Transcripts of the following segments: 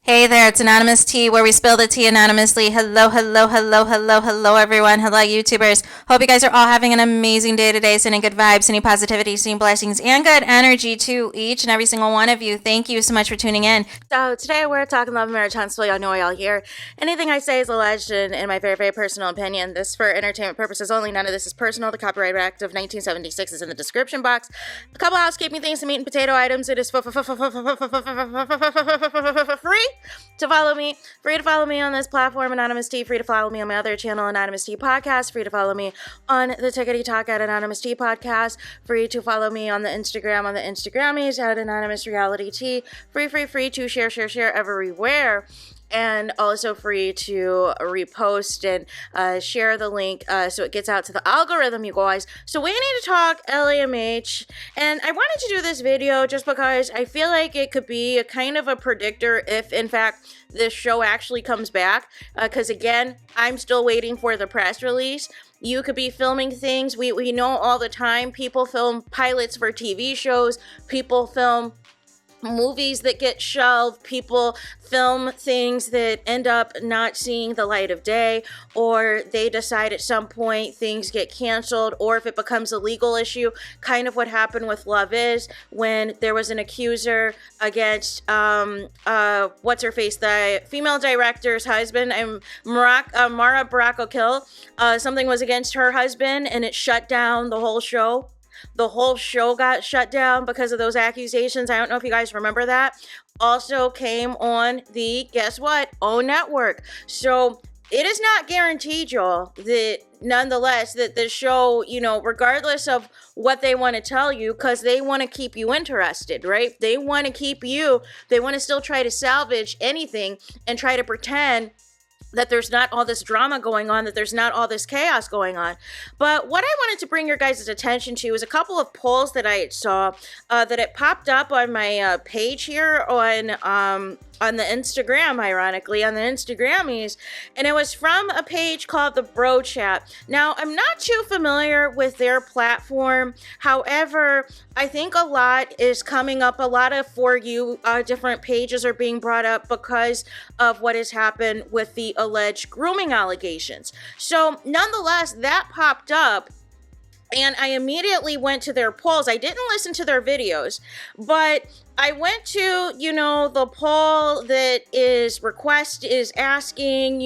Hey there, it's Anonymous Tea, where we spill the tea anonymously. Hello, hello, hello, hello, hello, everyone. Hello, YouTubers. Hope you guys are all having an amazing day today, sending good vibes, sending positivity, sending blessings, and good energy to each and every single one of you. Thank you so much for tuning in. So today we're talking love, marriage, huntsville. Y'all know y'all here. Anything I say is alleged and in my very, very personal opinion. This for entertainment purposes only. None of this is personal. The Copyright Act of 1976 is in the description box. A couple housekeeping things, some meat and potato items. It is free to follow me. Free to follow me on this platform, Anonymous Tea. Free to follow me on my other channel, Anonymous Tea Podcast. Free to follow me on the Tickety Talk at Anonymous Tea Podcast. Free to follow me on the Instagram, on the Instagrammies at Anonymous Reality Tea. Free to share everywhere. And also free to repost and share the link so it gets out to the algorithm, you guys. So we need to talk LAMH. And I wanted to do this video just because I feel like it could be a kind of a predictor if, in fact, this show actually comes back. Because, again, I'm still waiting for the press release. You could be filming things. We know all the time. People film pilots for TV shows. People film movies that get shelved, people film things that end up not seeing the light of day, or they decide at some point things get canceled, or if it becomes a legal issue, kind of what happened with Love Is, when there was an accuser against what's her face, the female director's husband, Mara Barakokil. Something was against her husband and it shut down the whole show. The whole show got shut down because of those accusations. I don't know if you guys remember that. Also came on the, guess what, OWN network. So it is not guaranteed, y'all, that nonetheless that the show, regardless of what they want to tell you, because they want to keep you interested, right? They want to keep you, they want to still try to salvage anything and try to pretend that there's not all this drama going on, that there's not all this chaos going on. But what I wanted to bring your guys' attention to is a couple of polls that I saw that it popped up on my page here on the Instagram, ironically, on the Instagrammies, and it was from a page called the Bro Chat. Now, I'm not too familiar with their platform. However, I think a lot is coming up. A lot of For You different pages are being brought up because of what has happened with the alleged grooming allegations. So, nonetheless, that popped up. And I immediately went to their polls. I didn't listen to their videos, but I went to, the poll that is asking,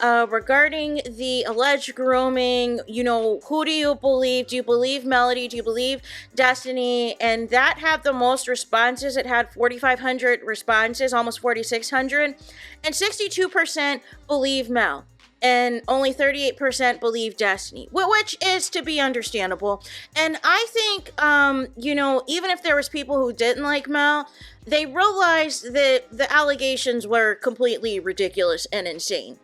regarding the alleged grooming, who do you believe? Do you believe Melody? Do you believe Destiny? And that had the most responses. It had 4,500 responses, almost 4,600. And 62% believe Mel. And only 38% believe Destiny, which is to be understandable. And I think, even if there was people who didn't like Mel, they realized that the allegations were completely ridiculous and insane.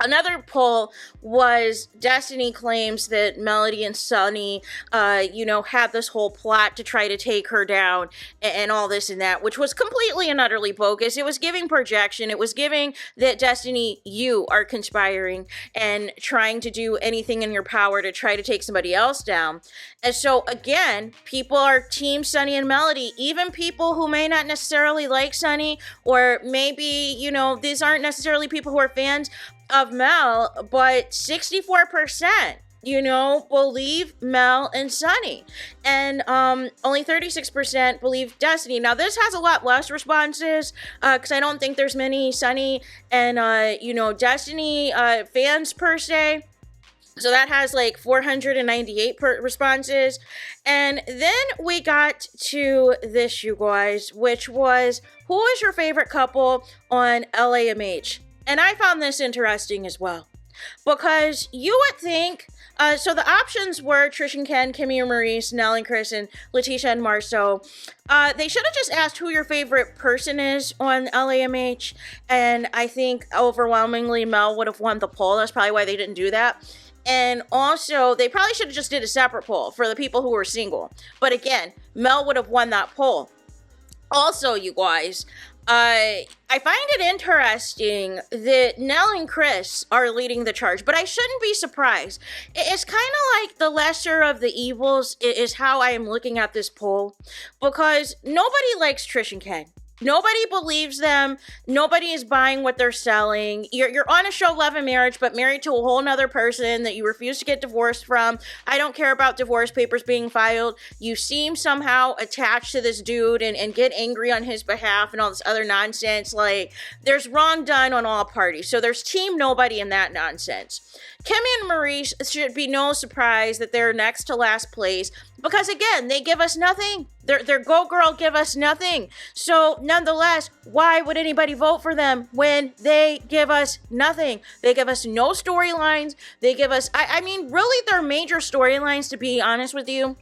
Another poll was Destiny claims that Melody and Sunny, had this whole plot to try to take her down and all this and that, which was completely and utterly bogus. It was giving projection. It was giving that Destiny, you are conspiring and trying to do anything in your power to try to take somebody else down. And so, again, people are Team Sunny and Melody, even people who may not necessarily like Sunny, or maybe, these aren't necessarily people who are fans of Mel, but 64%, believe Mel and Sunny. And only 36% believe Destiny. Now, this has a lot less responses because I don't think there's many Sunny and, Destiny fans per se. So that has like 498 responses. And then we got to this, you guys, which was, who is your favorite couple on LAMH? And I found this interesting as well, because you would think, so the options were Trish and Ken, Kimmy and Maurice, Nell and Chris, and Letitia and Marceau. They should have just asked who your favorite person is on LAMH, and I think overwhelmingly Mel would have won the poll. That's probably why they didn't do that. And also, they probably should have just did a separate poll for the people who were single. But again, Mel would have won that poll. Also, you guys, I find it interesting that Nell and Chris are leading the charge, but I shouldn't be surprised. It's kind of like the lesser of the evils is how I am looking at this poll, because nobody likes Trish and Ken. Nobody believes them. Nobody is buying what they're selling. You're on a show, Love and Marriage, but married to a whole nother person that you refuse to get divorced from. I don't care about divorce papers being filed. You seem somehow attached to this dude and get angry on his behalf and all this other nonsense. Like, there's wrong done on all parties. So there's team nobody in that nonsense. Kimmy and Maurice should be no surprise that they're next to last place because, again, they give us nothing. Their Go Girl give us nothing. So, nonetheless, why would anybody vote for them when they give us nothing? They give us no storylines. They give us, I mean, really their major storylines, to be honest with you,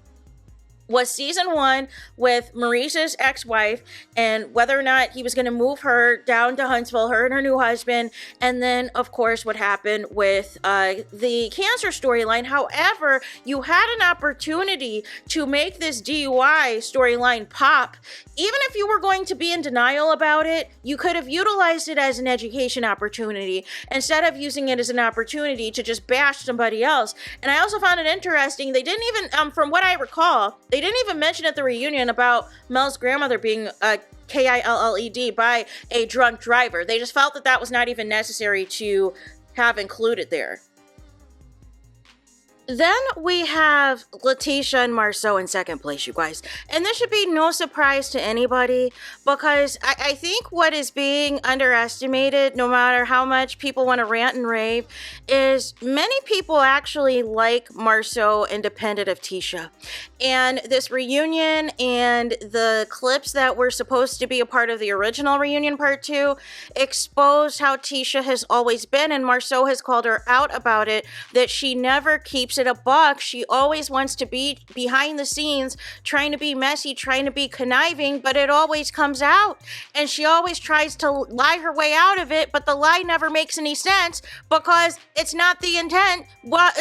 was season 1 with Maurice's ex-wife and whether or not he was going to move her down to Huntsville, her and her new husband. And then, of course, what happened with the cancer storyline. However, you had an opportunity to make this DUI storyline pop. Even if you were going to be in denial about it, you could have utilized it as an education opportunity instead of using it as an opportunity to just bash somebody else. And I also found it interesting. They didn't even, from what I recall, they didn't even mention at the reunion about Mel's grandmother being killed by a drunk driver. They just felt that that was not even necessary to have included there. Then we have Letitia and Marceau in second place, you guys. And this should be no surprise to anybody because I think what is being underestimated, no matter how much people want to rant and rave, is many people actually like Marceau independent of Tisha. And this reunion and the clips that were supposed to be a part of the original reunion part 2 exposed how Tisha has always been, and Marceau has called her out about it, that she never keeps it a buck. She always wants to be behind the scenes, trying to be messy, trying to be conniving, but it always comes out. And she always tries to lie her way out of it, but the lie never makes any sense because it's not the intent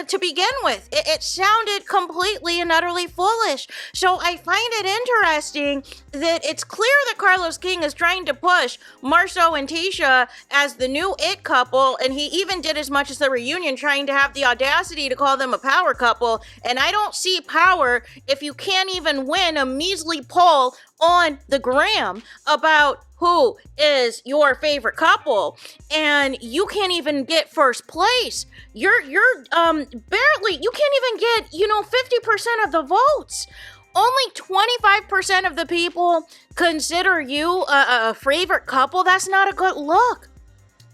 to begin with. It sounded completely and utterly foolish. So I find it interesting that it's clear that Carlos King is trying to push Marceau and Tisha as the new it couple, and he even did as much as the reunion, trying to have the audacity to call them a power couple. And I don't see power if you can't even win a measly poll on the gram about who is your favorite couple, and you can't even get first place. You're barely, you can't even get 50% of the votes. Only 25% of the people consider you a favorite couple. That's not a good look.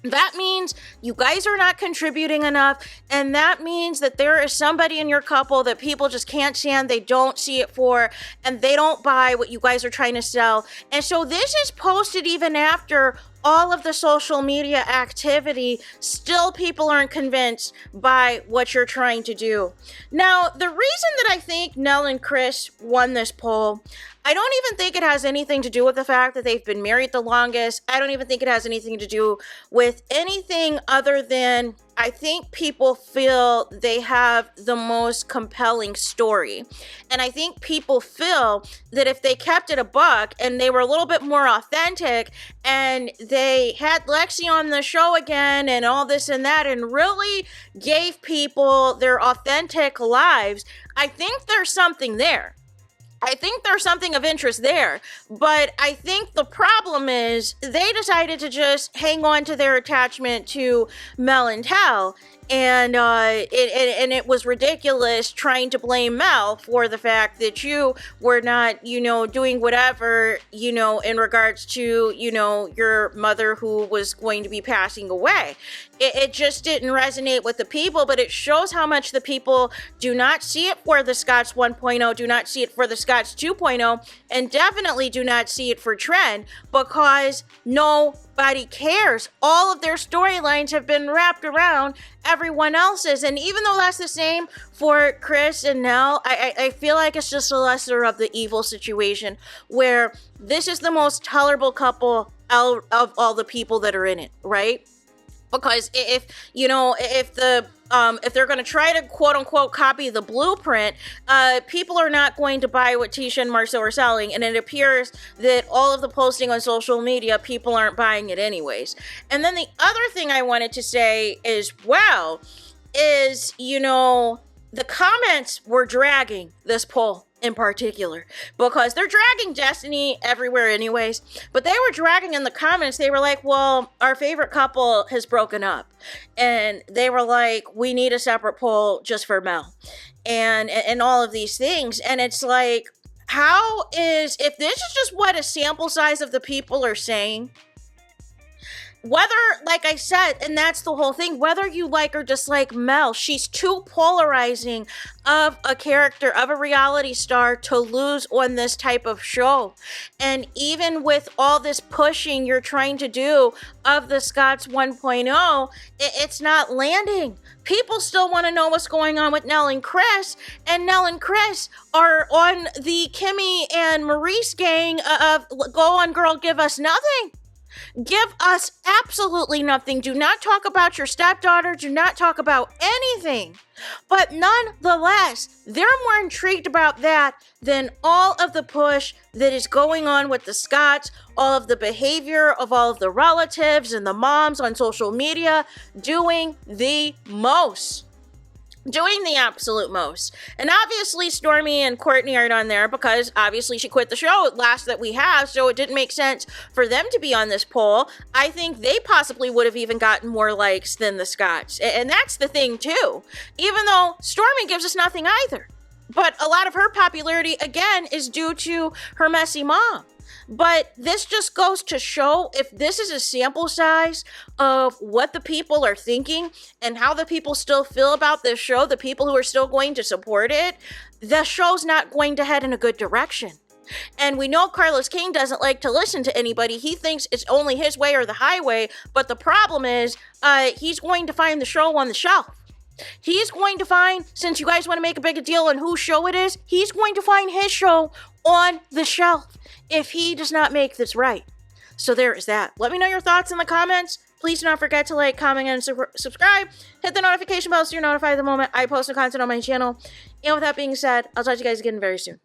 That means you guys are not contributing enough, and that means that there is somebody in your couple that people just can't stand, they don't see it for, and they don't buy what you guys are trying to sell. And so this is posted even after all of the social media activity. Still, people aren't convinced by what you're trying to do. Now, the reason that I think Nell and Chris won this poll, I don't even think it has anything to do with the fact that they've been married the longest. I don't even think it has anything to do with anything other than I think people feel they have the most compelling story. And I think people feel that if they kept it a buck and they were a little bit more authentic and they had Lexi on the show again and all this and that and really gave people their authentic lives, I think there's something there. I think there's something of interest there, but I think the problem is they decided to just hang on to their attachment to Mel and Tal, and it was ridiculous trying to blame Mel for the fact that you were not, doing whatever, in regards to, your mother who was going to be passing away. It just didn't resonate with the people, but it shows how much the people do not see it for the Scots 1.0, do not see it for the Scots 2.0, and definitely do not see it for Trend because nobody cares. All of their storylines have been wrapped around everyone else's. And even though that's the same for Chris and Nell, I feel like it's just a lesser of the evil situation where this is the most tolerable couple out of all the people that are in it, right? Because if they're going to try to quote unquote copy the blueprint, people are not going to buy what Tisha and Marceau are selling. And it appears that all of the posting on social media, people aren't buying it anyways. And then the other thing I wanted to say is, the comments were dragging this poll. in particular, because they're dragging Destiny everywhere anyways, but they were dragging in the comments. They were like, well, our favorite couple has broken up, and they were like, we need a separate poll just for Mel, and all of these things. And it's like, if this is just what a sample size of the people are saying, whether, like I said, and that's the whole thing, whether you like or dislike Mel, she's too polarizing of a character, of a reality star, to lose on this type of show. And even with all this pushing you're trying to do of the Scots 1.0, it's not landing. People still want to know what's going on with Nell and Chris, and Nell and Chris are on the Kimmy and Maurice gang of go on girl, give us nothing. Give us absolutely nothing. Do not talk about your stepdaughter. Do not talk about anything. But nonetheless, they're more intrigued about that than all of the push that is going on with the Scots, all of the behavior of all of the relatives and the moms on social media doing the most. Doing the absolute most. And obviously Stormy and Courtney aren't on there because obviously she quit the show last that we have, so it didn't make sense for them to be on this poll. I think they possibly would have even gotten more likes than the Scots. And that's the thing too. Even though Stormy gives us nothing either. But a lot of her popularity, again, is due to her messy mom. But this just goes to show, if this is a sample size of what the people are thinking and how the people still feel about this show, the people who are still going to support it, the show's not going to head in a good direction. And we know Carlos King doesn't like to listen to anybody. He thinks it's only his way or the highway. But the problem is, he's going to find the show on the shelf. He's going to find, since you guys want to make a big deal on whose show it is, he's going to find his show on the shelf if he does not make this right. So there is that. Let me know your thoughts in the comments. Please do not forget to like, comment, and subscribe. Hit the notification bell so you're notified the moment I post new content on my channel. And with that being said, I'll talk to you guys again very soon.